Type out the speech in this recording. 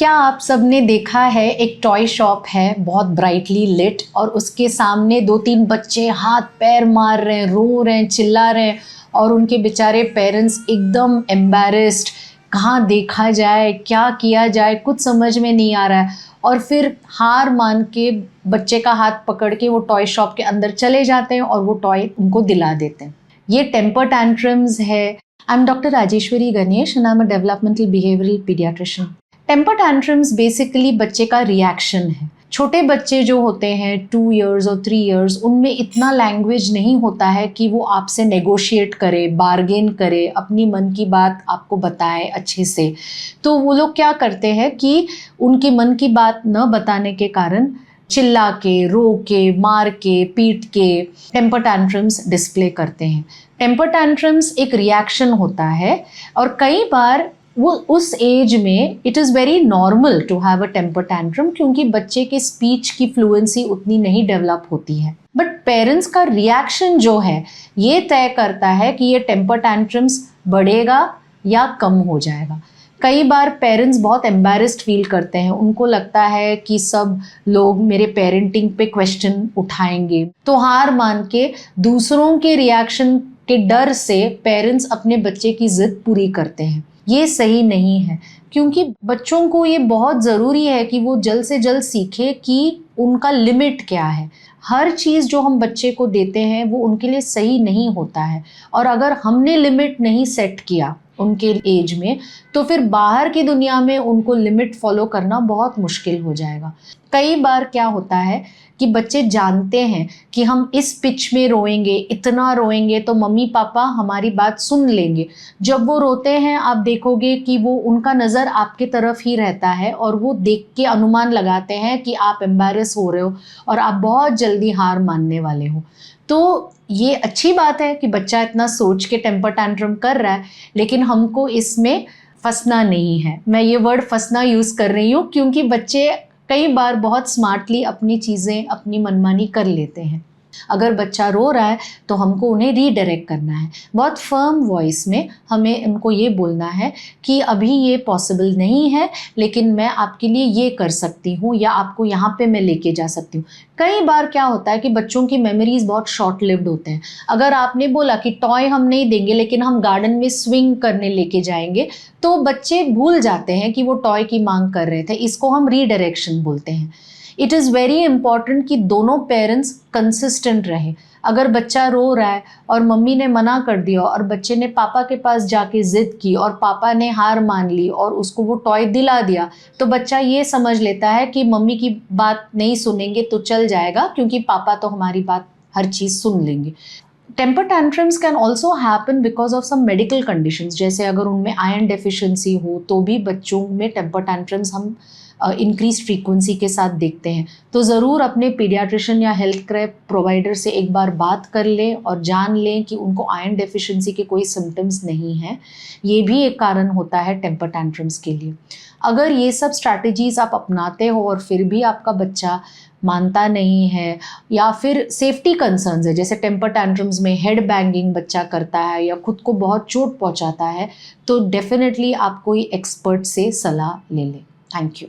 क्या आप सबने देखा है एक टॉय शॉप है बहुत ब्राइटली लिट और उसके सामने 2-3 बच्चे हाथ पैर मार रहे हैं, रो रहे हैं, चिल्ला रहे हैं और उनके बेचारे पेरेंट्स एकदम एम्बैरेस्ड, कहाँ देखा जाए, क्या किया जाए, कुछ समझ में नहीं आ रहा है। और फिर हार मान के बच्चे का हाथ पकड़ के वो टॉय शॉप के अंदर चले जाते हैं और वो टॉय उनको दिला देते हैं। ये टेम्पर टैंट्रम्स है। I am doctor Rajeshwari Ganesh and I am a developmental behavioural paediatrician. Temper tantrums basically बच्चे का रिएक्शन है। छोटे बच्चे जो होते हैं 2 इयर्स और 3 इयर्स, उनमें इतना लैंग्वेज नहीं होता है कि वो आपसे नेगोशिएट करे, बार्गेन करे, अपनी मन की बात आपको बताए अच्छे से। तो वो लोग क्या करते हैं कि उनके मन की बात न बताने के कारण चिल्ला के, रो के, मार के, पीट के टेम्पर टैंट्रम्स डिस्प्ले करते हैं। टेम्पर टैंट्रम्स एक रिएक्शन होता है और कई बार वो उस एज में it is very normal to have a temper tantrum, क्योंकि बच्चे के स्पीच की फ्लुएंसी उतनी नहीं डेवलप होती है। बट पेरेंट्स का रिएक्शन जो है ये तय करता है कि ये टेम्पर टैंट्रम्स बढ़ेगा या कम हो जाएगा। कई बार पेरेंट्स बहुत एम्बैरेस्ड फील करते हैं, उनको लगता है कि सब लोग मेरे पेरेंटिंग पे क्वेश्चन उठाएंगे, तो हार मान के दूसरों के रिएक्शन के डर से पेरेंट्स अपने बच्चे की जिद पूरी करते हैं। ये सही नहीं है, क्योंकि बच्चों को ये बहुत ज़रूरी है कि वो जल्द से जल्द सीखे कि उनका लिमिट क्या है। हर चीज़ जो हम बच्चे को देते हैं वो उनके लिए सही नहीं होता है, और अगर हमने लिमिट नहीं सेट किया उनके एज में तो फिर बाहर की दुनिया में उनको लिमिट फॉलो करना बहुत मुश्किल हो जाएगा। कई बार क्या होता है कि बच्चे जानते हैं कि हम इस पिच में रोएंगे, इतना रोएंगे तो मम्मी पापा हमारी बात सुन लेंगे। जब वो रोते हैं आप देखोगे कि वो उनका नज़र आपके तरफ ही रहता है और वो देख के अनुमान लगाते हैं कि आप एम्बैरेस हो रहे हो और आप बहुत जल्दी हार मानने वाले हो। तो ये अच्छी बात है कि बच्चा इतना सोच के टेम्पर टैंट्रम कर रहा है, लेकिन हमको इसमें फंसना नहीं है। मैं ये वर्ड फंसना यूज़ कर रही हूँ क्योंकि बच्चे कई बार बहुत स्मार्टली अपनी चीज़ें अपनी मनमानी कर लेते हैं। अगर बच्चा रो रहा है तो हमको उन्हें रीडायरेक्ट करना है, बहुत फर्म वॉइस में हमें उनको ये बोलना है कि अभी ये पॉसिबल नहीं है, लेकिन मैं आपके लिए ये कर सकती हूँ या आपको यहाँ पे मैं लेके जा सकती हूँ। कई बार क्या होता है कि बच्चों की मेमोरीज बहुत शॉर्ट लिव्ड होते हैं। अगर आपने बोला कि टॉय हम नहीं देंगे लेकिन हम गार्डन में स्विंग करने लेके जाएंगे, तो बच्चे भूल जाते हैं कि वो टॉय की मांग कर रहे थे। इसको हम रीडायरेक्शन बोलते हैं। इट इज़ वेरी इंपॉर्टेंट कि दोनों पेरेंट्स कंसिस्टेंट रहे। अगर बच्चा रो रहा है और मम्मी ने मना कर दिया और बच्चे ने पापा के पास जाके ज़िद की और पापा ने हार मान ली और उसको वो टॉय दिला दिया, तो बच्चा ये समझ लेता है कि मम्मी की बात नहीं सुनेंगे तो चल जाएगा, क्योंकि पापा तो हमारी बात हर चीज़ सुन लेंगे। Temper tantrums can also happen because of some medical conditions, जैसे अगर उनमें आयरन डेफिशिएंसी हो तो भी बच्चों में टेम्पर टैंट्रम्स हम इंक्रीज फ्रीक्वेंसी के साथ देखते हैं। तो ज़रूर अपने पीडियाट्रिशियन या हेल्थ केयर प्रोवाइडर से एक बार बात कर लें और जान लें कि उनको आयरन डेफिशिएंसी के कोई सिम्टम्स नहीं हैं। ये भी एक कारण होता है टेम्पर टैंट्रम्स के लिए। अगर ये सब स्ट्रैटेजीज़ आप अपनाते हो और फिर भी आपका बच्चा मानता नहीं है, या फिर सेफ्टी कंसर्न्स है, जैसे टेम्पर टैंट्रम्स में हेड बैंगिंग बच्चा करता है या खुद को बहुत चोट पहुंचाता है, तो डेफिनेटली आप कोई एक्सपर्ट से सलाह ले लें। Thank you.